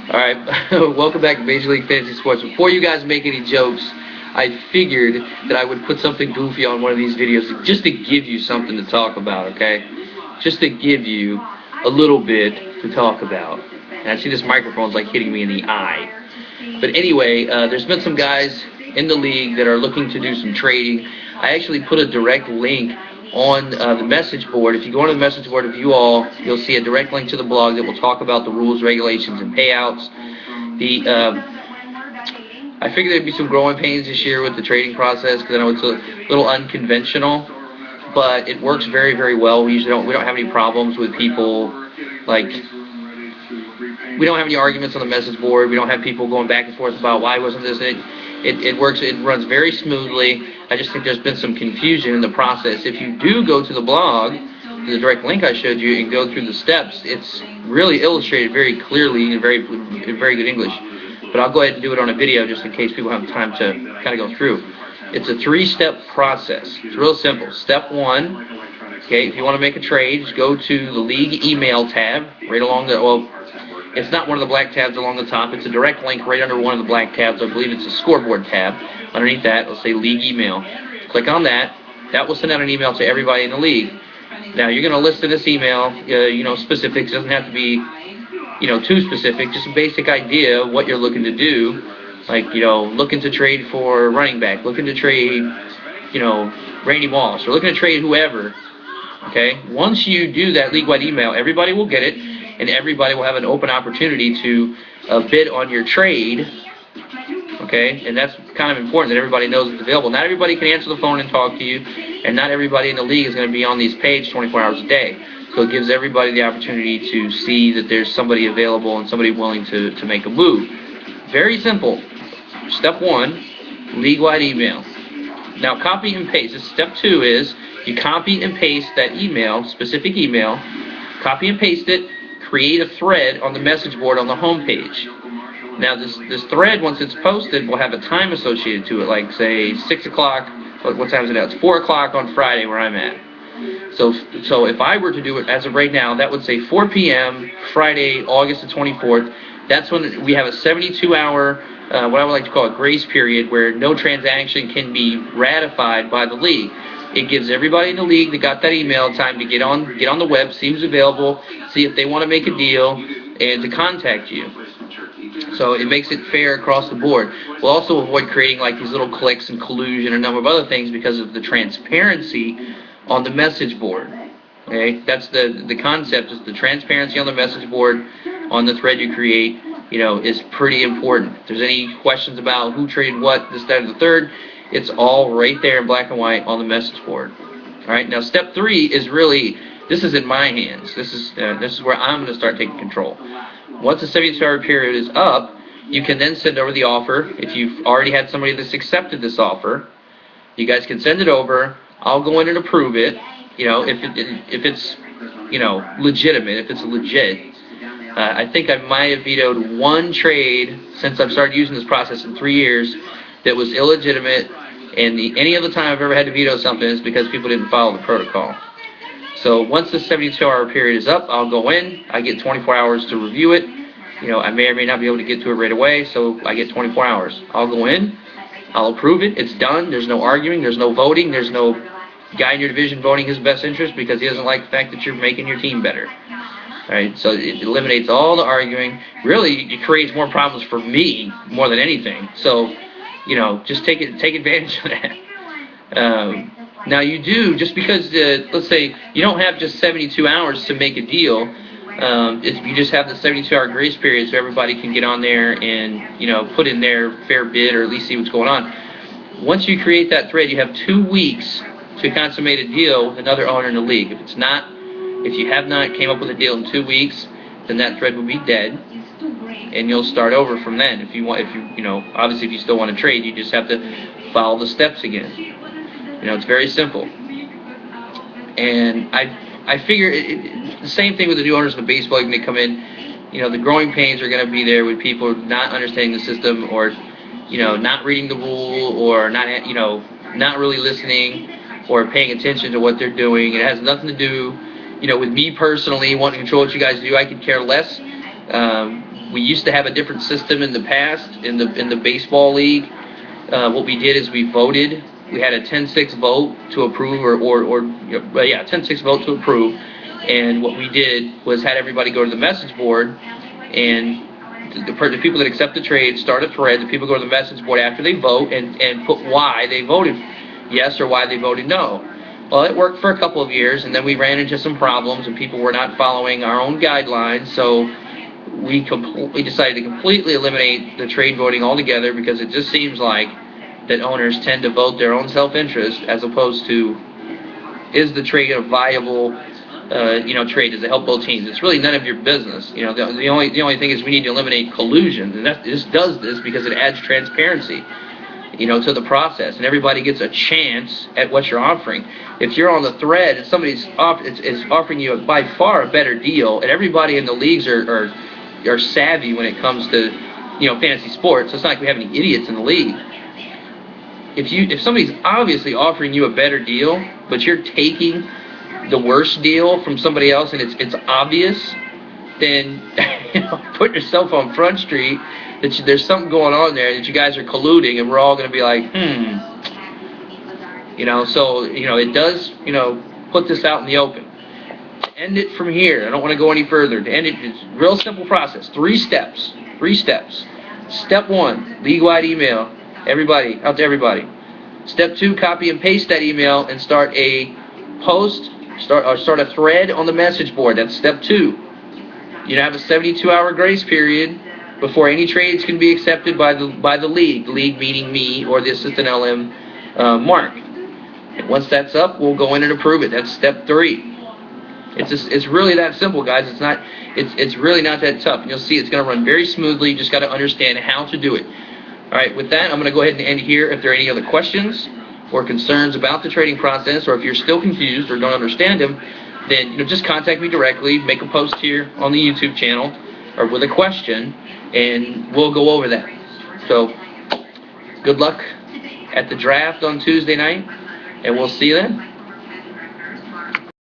Alright, welcome back to Major League Fantasy Sports. Before you guys make any jokes, I figured that I would put something goofy on one of these videos just to give you something to talk about, okay? Just to give you a little bit to talk about. And I see this microphone's like hitting me in the eye. But anyway, there's been some guys in the league that are looking to do some trading. I actually put a direct link on the message board. If you go on the message board of you all, you'll see a direct link to the blog that will talk about the rules, regulations, and payouts. I figured there'd be some growing pains this year with the trading process because I know it's a little unconventional, but it works very, very well. We don't have any problems with people, like, we don't have any arguments on the message board. We don't have people going back and forth about why wasn't this. It works. It runs very smoothly. I just think there's been some confusion in the process. If you do go to the blog, to the direct link I showed you, and go through the steps, it's really illustrated very clearly in very good English. But I'll go ahead and do it on a video just in case people have time to kind of go through. It's a 3-step process. It's real simple. Step 1, okay, if you want to make a trade, just go to the league email tab right along the, well, it's not one of the black tabs along the top. It's a direct link right under one of the black tabs. I believe it's a scoreboard tab. Underneath that, it'll say league email. Click on that. That will send out an email to everybody in the league. Now, you're going to list in this email, specifics. It doesn't have to be, too specific. Just a basic idea of what you're looking to do. Like, looking to trade for running back. Looking to trade, Randy Moss. Or looking to trade whoever. Okay? Once you do that league-wide email, everybody will get it. And everybody will have an open opportunity to bid on your trade, okay? And that's kind of important that everybody knows it's available. Not everybody can answer the phone and talk to you, and not everybody in the league is going to be on these pages 24 hours a day. So it gives everybody the opportunity to see that there's somebody available and somebody willing to make a move. Very simple. Step 1, league-wide email. Now, copy and paste. Step 2 is you copy and paste that email, specific email, copy and paste it, create a thread on the message board on the home page. Now this thread, once it's posted, will have a time associated to it, like say 6 o'clock, what time is it now? It's 4 o'clock on Friday where I'm at. So if I were to do it as of right now, that would say 4 p.m. Friday, August the 24th. That's when we have a 72-hour, what I would like to call a grace period, where no transaction can be ratified by the league. It gives everybody in the league that got that email time to get on the web, see who's available, see if they want to make a deal, and to contact you. So it makes it fair across the board. We'll also avoid creating like these little clicks and collusion and a number of other things because of the transparency on the message board. Okay, that's the concept. Is the transparency on the message board on the thread you create, is pretty important. If there's any questions about who traded what, this, that, or the third, it's all right there in black and white on the message board. All right. Now, step 3 is really, this is in my hands. This is where I'm going to start taking control. Once the 72-hour period is up, you can then send over the offer. If you've already had somebody that's accepted this offer, you guys can send it over. I'll go in and approve it. If it's legitimate, if it's legit. I think I might have vetoed one trade since I've started using this process in 3 years that was illegitimate. And any other time I've ever had to veto something is because people didn't follow the protocol. So once the 72-hour period is up, I'll go in. I get 24 hours to review it. I may or may not be able to get to it right away, so I get 24 hours. I'll go in. I'll approve it. It's done. There's no arguing. There's no voting. There's no guy in your division voting his best interest because he doesn't like the fact that you're making your team better. All right, so it eliminates all the arguing. Really, it creates more problems for me more than anything. So, just take advantage of that. Now you do, just because, let's say, you don't have just 72 hours to make a deal. You just have the 72-hour grace period so everybody can get on there and, put in their fair bid or at least see what's going on. Once you create that thread, you have 2 weeks to consummate a deal with another owner in the league. If you have not came up with a deal in 2 weeks, then that thread will be dead. And you'll start over from then. Obviously if you still want to trade, you just have to follow the steps again. It's very simple. And I figure the same thing with the new owners of the baseball league when they come in. The growing pains are going to be there with people not understanding the system or, not reading the rule or not really listening or paying attention to what they're doing. It has nothing to do with me personally wanting to control what you guys do, I could care less. We used to have a different system in the past in the baseball league. What we did is we voted. We had a 10-6 vote to approve, or 10-6 vote to approve. And what we did was had everybody go to the message board, and the people that accept the trade start a thread. The people go to the message board after they vote and put why they voted yes or why they voted no. Well, it worked for a couple of years, and then we ran into some problems, and people were not following our own guidelines, so we decided to completely eliminate the trade voting altogether, because it just seems like that owners tend to vote their own self-interest as opposed to, is the trade a viable trade? Does it help both teams? It's really none of your business. The only thing is we need to eliminate collusion, and this does this because it adds transparency, to the process, and everybody gets a chance at what you're offering. If you're on the thread and somebody's is offering you by far a better deal, and everybody in the leagues are savvy when it comes to fantasy sports. So it's not like we have any idiots in the league. If somebody's obviously offering you a better deal, but you're taking the worst deal from somebody else, and it's obvious, then put yourself on Front Street that there's something going on there, that you guys are colluding, and we're all going to be like, So it does put this out in the open. To end it from here, I don't want to go any further. To end it, it's a real simple process. 3 steps. Step 1, league-wide email. Everybody, out to everybody. Step 2, copy and paste that email and start a post, start a thread on the message board. That's step 2. You have a 72-hour grace period before any trades can be accepted by the league. The league meaning me or the assistant LM, Mark. And once that's up, we'll go in and approve it. That's step 3. It's really that simple, guys. It's really not that tough. And you'll see it's going to run very smoothly. You just got to understand how to do it. All right, with that, I'm going to go ahead and end here. If there are any other questions or concerns about the trading process, or if you're still confused or don't understand them, then just contact me directly. Make a post here on the YouTube channel or with a question, and we'll go over that. So, good luck at the draft on Tuesday night, and we'll see you then.